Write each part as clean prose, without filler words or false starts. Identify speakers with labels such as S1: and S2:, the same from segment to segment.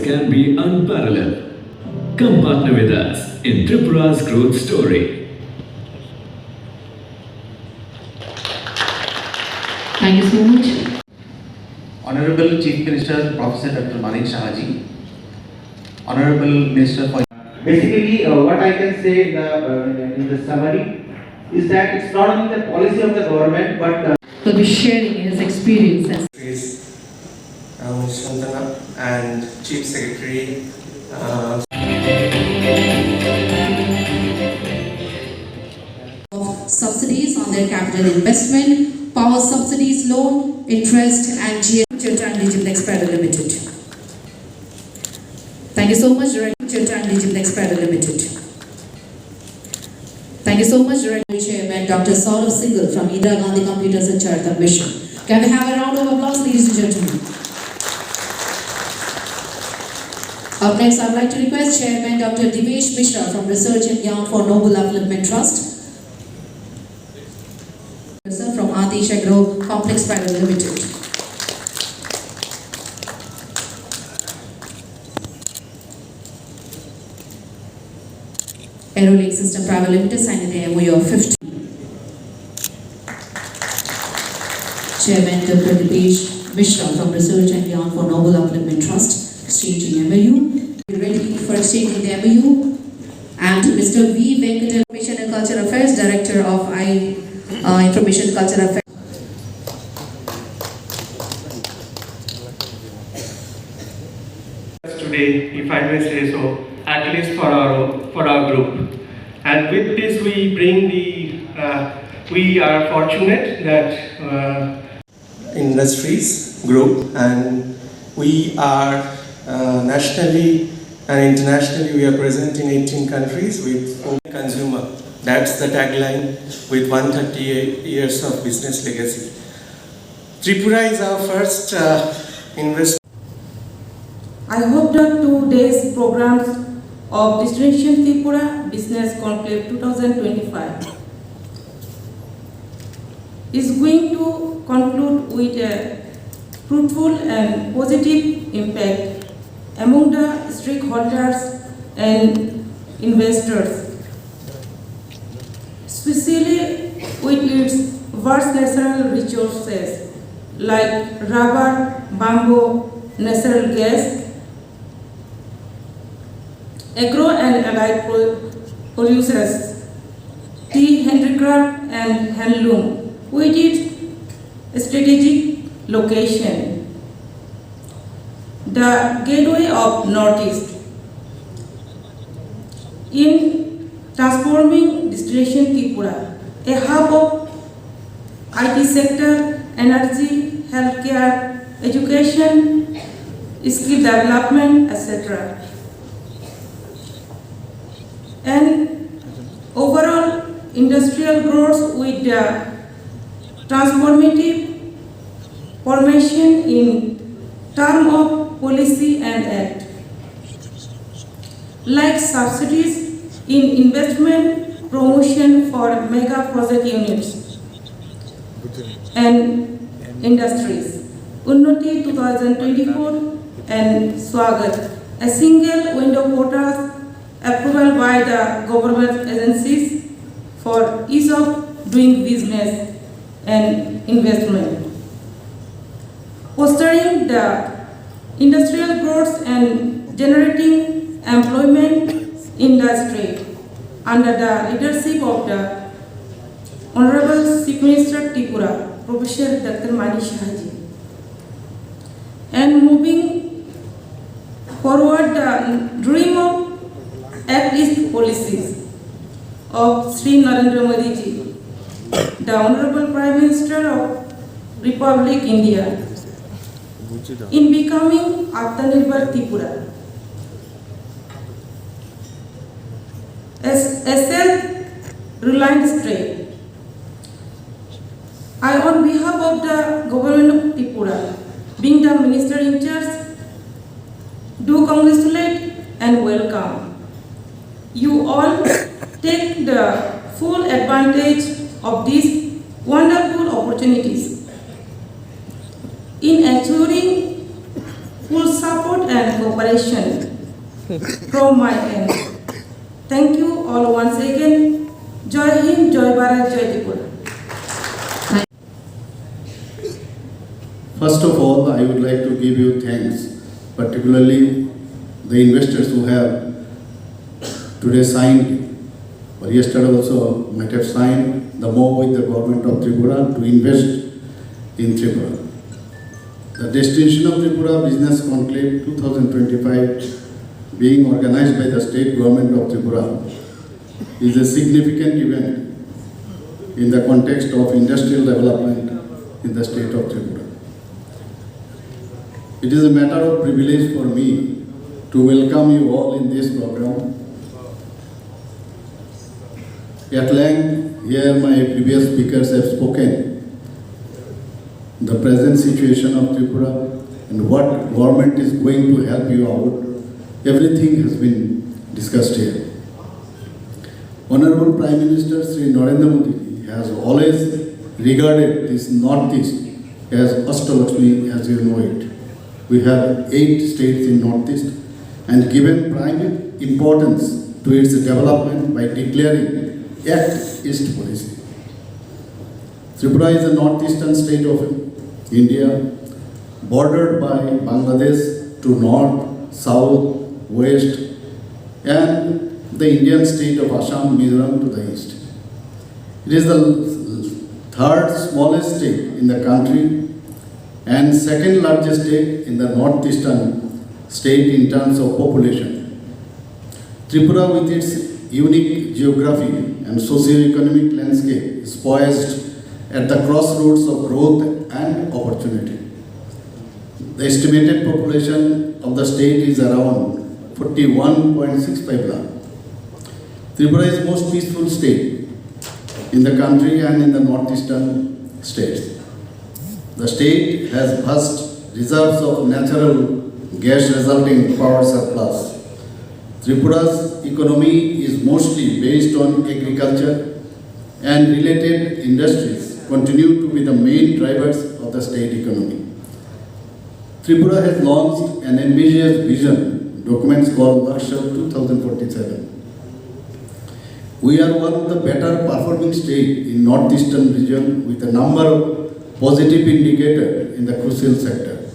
S1: can be unparalleled. Come partner with us in Tripura's growth story.
S2: Thank you so much.
S3: Honorable Chief Minister Professor Dr. Manik Sahaji, Honorable Minister for
S4: basically what I can say in the summary is that it's not only the policy of the government but
S2: Will be sharing his experience
S5: is Shantana and Chief Secretary
S2: of subsidies on their capital investment, power subsidies, loan, interest and Chiltern Digiplex Private Limited. Thank you so much, Director Chiltern Digiplex Private Limited. Thank you so much, Director Chairman Dr. Saurav Singhal from Indira Gandhi Computers and Charitable Mission. Can we have a round of applause, ladies and gentlemen? Up next, I would like to request Chairman Dr. Divesh Mishra from Research and Yarn for Noble Development Trust. From Atish Agro Complex Private Limited. Aerolink System Private Limited signing the MOU of 50. Chairman Dr. Divesh Mishra from Research and Yarn for Noble Development Trust exchanging MOU. Ready for exchanging the MOU. And Mr. V. Venkatal, Information and Culture Affairs, Director of Information and Culture Affairs.
S6: Today, if I may say so, at least for our group, and with this we bring we are fortunate that
S5: Industries Group, and we are nationally and internationally we are present in 18 countries with consumer. That's the tagline with 138 years of business legacy. Tripura is our first investment.
S7: I hope that 2 days programs of Destination Tripura Business Conclave 2025 is going to conclude with a fruitful and positive impact among the stakeholders and investors, especially with its vast natural resources like rubber, bamboo, natural gas, agro and allied producers, tea, handicraft and handloom, with its strategic location, the gateway of Northeast, in transforming Destination Tripura, a hub of IT sector, energy, healthcare, education, skill development, etc. And overall industrial growth with the transformative formation in term of policy and act, like subsidies in investment promotion for mega project units and industries, Unnati 2024 and Swagat, a single window quotas approval by the government agencies for ease of doing business and investment, fostering the industrial growth and generating employment in the state under the leadership of the Honorable Chief Minister Tripura, Professor Dr. Manik Sahaji, and moving forward the dream of Act East policies of Sri Narendra Modi ji, the Honorable Prime Minister of Republic India, in becoming Atmanirbhar Tripura, as a self-reliant state. I, on behalf of the government of Tripura, being the minister in charge, do congratulate and welcome you all take the full advantage of these wonderful opportunities in ensuring full support and cooperation from my end. Thank you all once again. Joy Hind, Joy Bharat, Joy Tripura.
S8: First of all, I would like to give you thanks, particularly the investors who have today signed, or yesterday also might have signed the MOU with the government of Tripura to invest in Tripura. The Destination of Tripura Business Conclave 2025 being organized by the state government of Tripura is a significant event in the context of industrial development in the state of Tripura. It is a matter of privilege for me to welcome you all in this program. At length, here my previous speakers have spoken the present situation of Tripura and what government is going to help you out. Everything has been discussed here. Honorable Prime Minister Sri Narendra Modi has always regarded this Northeast as Ashtalakshmi as you know it. We have 8 states in Northeast and given prime importance to its development by declaring Act East policy. Tripura is a northeastern state of India, bordered by Bangladesh to north, south, west, and the Indian state of Assam, Mizoram to the east. It is the 3rd smallest state in the country and 2nd largest state in the northeastern state in terms of population. Tripura, with its unique geography and socio-economic landscape, is poised at the crossroads of growth and opportunity. The estimated population of the state is around 41.65 lakh. Tripura is the most peaceful state in the country and in the northeastern states. The state has vast reserves of natural gas resulting power surplus. Tripura's economy is mostly based on agriculture and related industries continue to be the main drivers of the state economy. Tripura has launched an ambitious vision, documents called Lakshya 2047. We are one of the better performing states in northeastern region with a number of positive indicators in the crucial sector.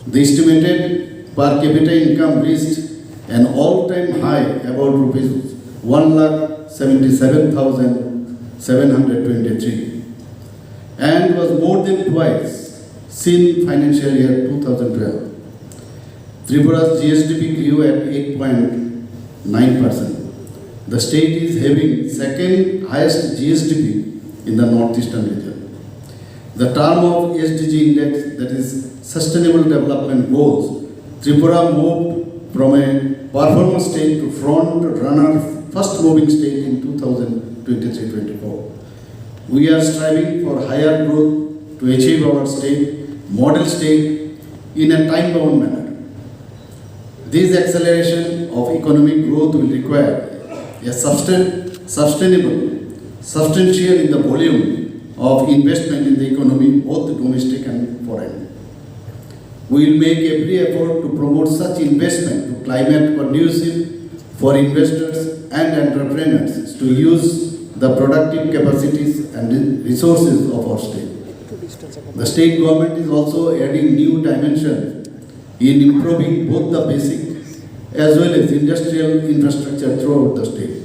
S8: The estimated per capita income reached an all-time high about rupees 1,77,723 and was more than twice seen financial year 2012. Tripura's GSDP grew at 8.9%. The state is having 2nd highest GSDP in the northeastern region. The term of SDG index, that is Sustainable Development Goals, Tripura moved from a performance state to front runner, first moving state in 2023-24. We are striving for higher growth to achieve our state, model state, in a time-bound manner. This acceleration of economic growth will require a substantial in the volume of investment in the economy, both domestic and foreign. We will make every effort to promote such investment to climate conducive for investors and entrepreneurs to use the productive capacities and resources of our state. The state government is also adding new dimensions in improving both the basic as well as industrial infrastructure throughout the state.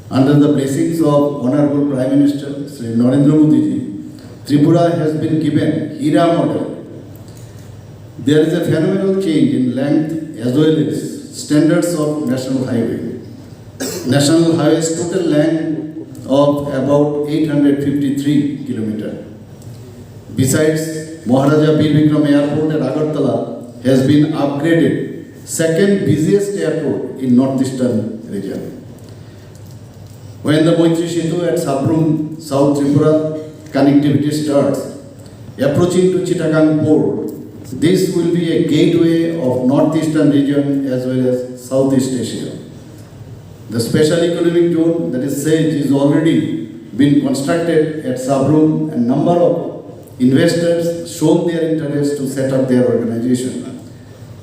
S8: Under the blessings of Honorable Prime Minister Sri Narendra Modi ji, Tripura has been given HIRA model. There is a phenomenal change in length as well as standards of national highway. National highway's total length of about 853 kilometers. Besides, Maharaja Bir Vikram Airport at Agartala has been upgraded, 2nd busiest airport in northeastern region. When the Moitri Setu at Sabrum, South Tripura connectivity starts, approaching to Chittagong port, this will be a gateway of northeastern region as well as Southeast Asia. The special economic zone, that is SAGE, is already been constructed at Sabrum and number of investors shown their interest to set up their organization.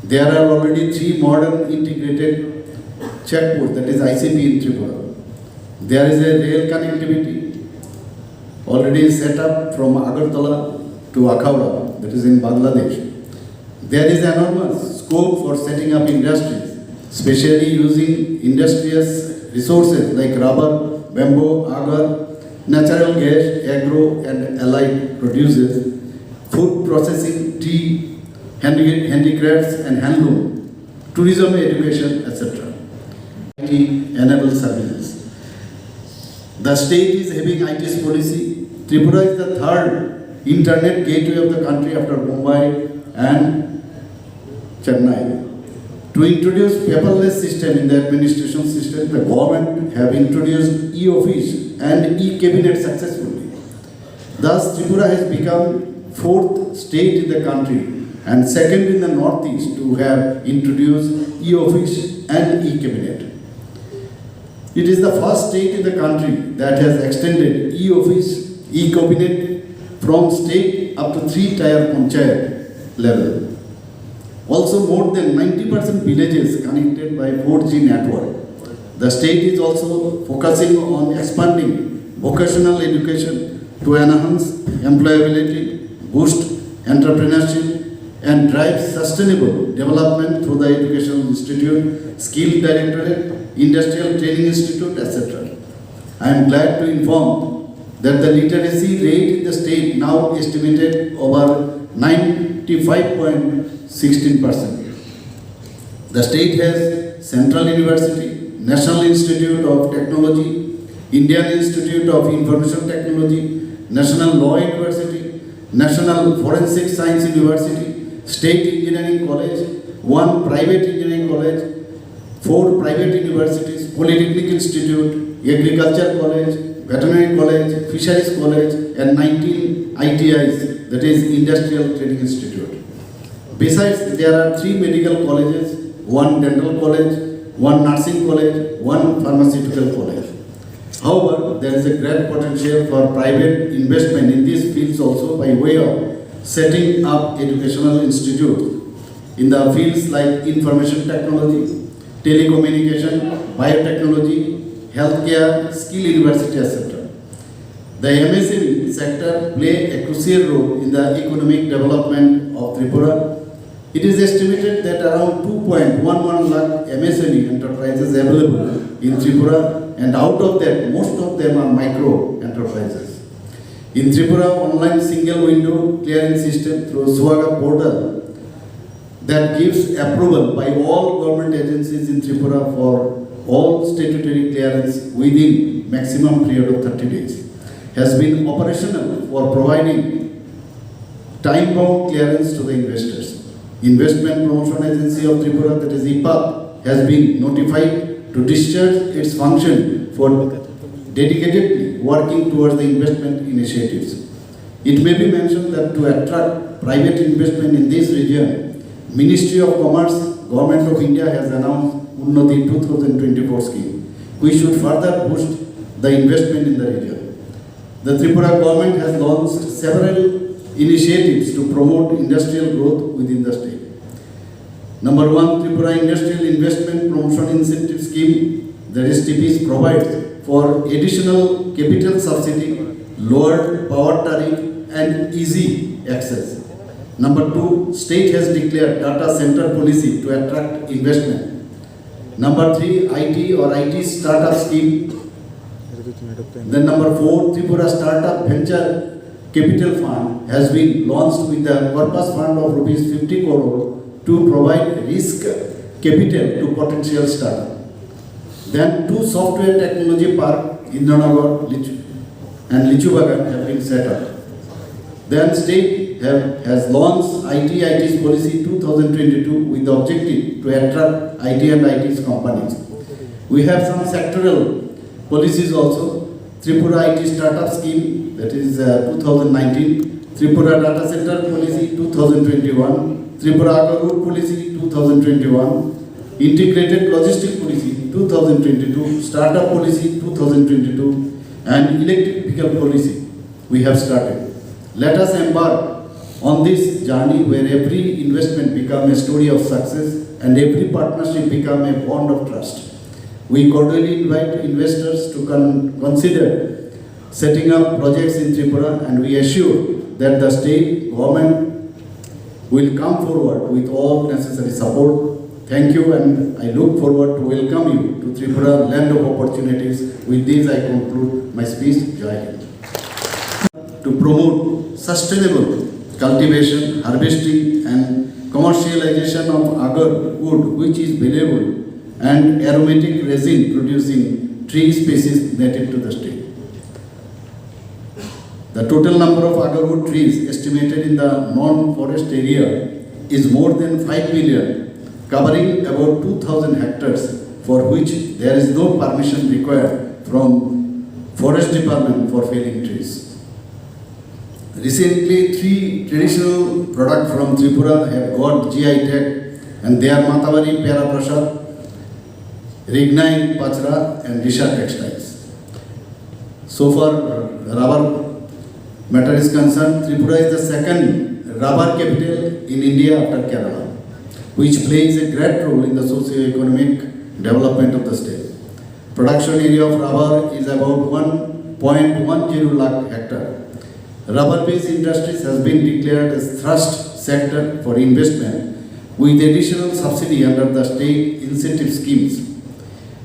S8: There are already 3 modern integrated checkpoints, that is ICP in Tripura. There is a rail connectivity already set up from Agartala to Akhauda, that is in Bangladesh. There is enormous scope for setting up industries, especially using industrious resources like rubber, bamboo, agar, natural gas, agro and allied produces, food processing, tea, handicrafts and handloom, tourism, education, etc. Enable services. The state is having IT's policy. Tripura is the 3rd internet gateway of the country after Mumbai and Chennai. To introduce paperless system in the administration system, the government have introduced e-office and e-cabinet successfully. Thus, Tripura has become 4th state in the country and 2nd in the northeast to have introduced e-office and e-cabinet. It is the first state in the country that has extended e-office, e-cabinet from state up to 3-tier panchayat level. Also, more than 90% villages connected by 4G network. The state is also focusing on expanding vocational education to enhance employability, boost entrepreneurship, and drive sustainable development through the Educational Institute, Skill Directorate, Industrial Training Institute, etc. I am glad to inform that the literacy rate in the state now estimated over 95.16%. The state has Central University, National Institute of Technology, Indian Institute of Information Technology, National Law University, National Forensic Science University, State Engineering College, 1 private engineering college, 4 private universities, Polytechnic Institute, Agriculture College, Veterinary College, Fisheries College, and 19 ITIs, that is Industrial Training Institute. Besides, there are 3 medical colleges, 1 dental college, 1 nursing college, 1 pharmaceutical college. However, there is a great potential for private investment in these fields also by way of setting up educational institutes in the fields like information technology, telecommunication, biotechnology, healthcare, skill university, etc. The MSME sector play a crucial role in the economic development of Tripura. It is estimated that around 2.11 lakh MSME enterprises available in Tripura, and out of that, most of them are micro enterprises. In Tripura, online single window clearing system through Swaga portal that gives approval by all government agencies in Tripura for all statutory clearance within maximum period of 30 days has been operational for providing time-bound clearance to the investors. Investment Promotion Agency of Tripura, that is IPAP, has been notified to discharge its function for dedicatedly working towards the investment initiatives. It may be mentioned that to attract private investment in this region, Ministry of Commerce, Government of India has announced Unnati 2024 scheme, which should further boost the investment in the region. The Tripura government has launched several initiatives to promote industrial growth within the state. Number 1, Tripura Industrial Investment Promotion Incentive Scheme, that is TIPIS, provides for additional capital subsidy, lowered power tariff and easy access. Number 2, state has declared data center policy to attract investment. Number 3, IT or IT startup scheme. Then number 4, Tripura Startup Venture Capital Fund has been launched with the purpose fund of rupees 50 crore to provide risk capital to potential startup. Then 2 software technology park, Indranagar and Lichubagan have been set up. Then state has launched IT's policy 2022 with the objective to attract IT and IT's companies. We have some sectoral policies also. Tripura IT Startup Scheme, that is 2019, Tripura Data Center Policy 2021, Tripura Agro Route Policy 2021, Integrated Logistic Policy 2022, Startup Policy 2022, and Electric Vehicle Policy we have started. Let us embark On this journey where every investment becomes a story of success and every partnership becomes a bond of trust, we cordially invite investors to consider setting up projects in Tripura, and we assure that the state government will come forward with all necessary support. Thank you, and I look forward to welcome you to Tripura, land of opportunities. With this, I conclude my speech. Jai Hind. To promote sustainable cultivation, harvesting, and commercialization of agar wood, which is valuable and aromatic resin producing tree species native to the state. The total number of agarwood trees estimated in the non-forest area is more than 5 million, covering about 2,000 hectares, for which there is no permission required from Forest Department for felling trees. Recently, 3 traditional products from Tripura have got GI tag, and they are Matavari Pyara Prasad, Rignai Pachra, and Risha Textiles. So far, rubber matter is concerned, Tripura is the second rubber capital in India after Kerala, which plays a great role in the socio-economic development of the state. Production area of rubber is about 1.10 lakh hectare. Rubber-based industries has been declared as thrust sector for investment with additional subsidy under the state incentive schemes.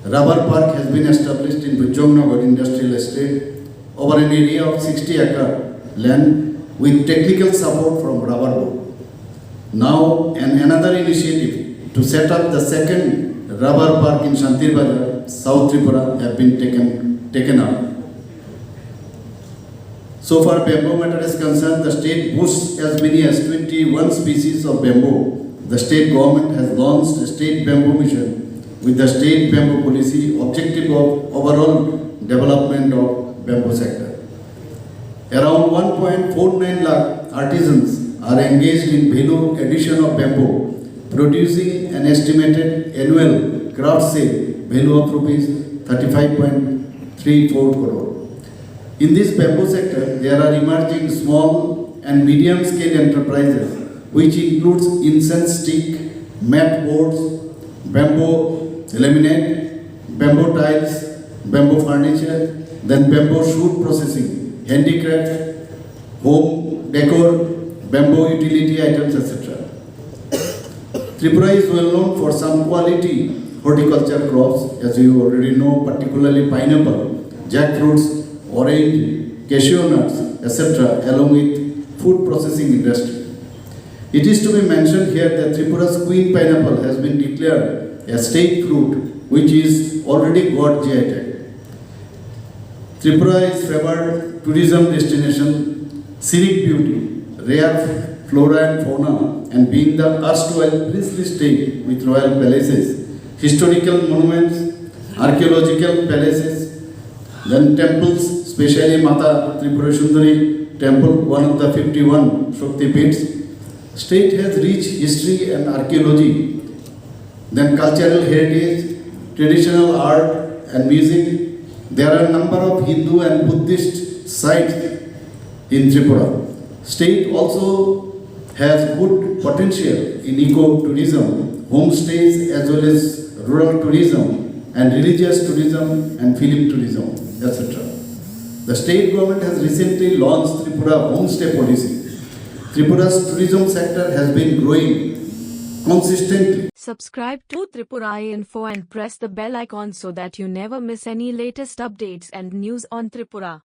S8: Rubber park has been established in Bujongnagar Industrial Estate over an area of 60 acre land with technical support from Rubber Board. Now, another initiative to set up the second rubber park in Shantir Bazar, South Tripura, have been taken up. So far, bamboo matter is concerned, the state boasts as many as 21 species of bamboo. The state government has launched a state bamboo mission with the state bamboo policy objective of overall development of bamboo sector. Around 1.49 lakh artisans are engaged in value addition of bamboo, producing an estimated annual craft sale value of rupees 35.34 crore. In this bamboo sector, there are emerging small and medium scale enterprises which includes incense stick, mat boards, bamboo laminate, bamboo tiles, bamboo furniture, then bamboo shoot processing, handicraft, home decor, bamboo utility items, etc. Tripura is well known for some quality horticulture crops, as you already know, particularly pineapple, jackfruits, orange, cashew nuts, etc., along with food processing industry. It is to be mentioned here that Tripura's queen pineapple has been declared a state fruit, which is already got GI tag. Tripura is favored tourism destination, scenic beauty, rare flora and fauna, and being the erstwhile princely state with royal palaces, historical monuments, archaeological palaces, then temples, especially Mata Tripura Sundari temple, one of the 51 Shakti Pits. State has rich history and archaeology, then cultural heritage, traditional art and music. There are a number of Hindu and Buddhist sites in Tripura. State also has good potential in eco-tourism, homestays as well as rural tourism and religious tourism and film tourism, etc. The state government has recently launched Tripura homestay policy. Tripura's tourism sector has been growing consistently.
S9: Subscribe to Tripura Info and press the bell icon so that you never miss any latest updates and news on Tripura.